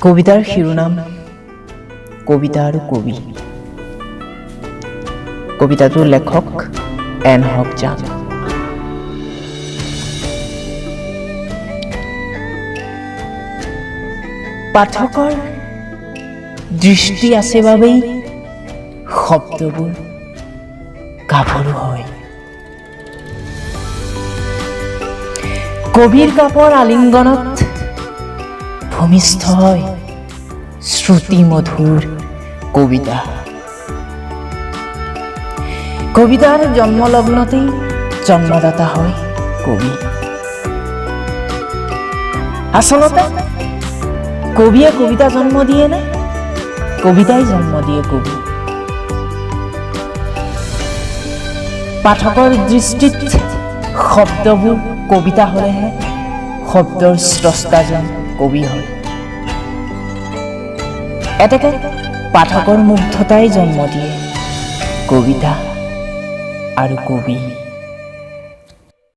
কবিতাৰ শিৰোনাম কবিতা আৰু কবি। কবিতাটোৰ লেখক এন হক জান। পাঠকৰ দৃষ্টি আছে বাবেই শব্দবোৰ গাভৰু হয়। কবিৰ কাপৰ আলিংগনত ভূমিষ্ঠ হয় শ্ৰুতি মধুৰ কবিতা। কবিতাৰ জন্মলগ্নতেই জন্মদাতা হয় কবি। আচলতে কবিয়ে কবিতা জন্ম দিয়ে নে কবিতাই জন্ম দিয়ে কবি? পাঠকৰ দৃষ্টিত শব্দবোৰ কবিতা হ'লেহে শব্দৰ স্ৰষ্টাজন কবি হয়। এতেকে পাঠকৰ মুগ্ধতাই জন্ম দিয়ে কবিতা আৰু কবি।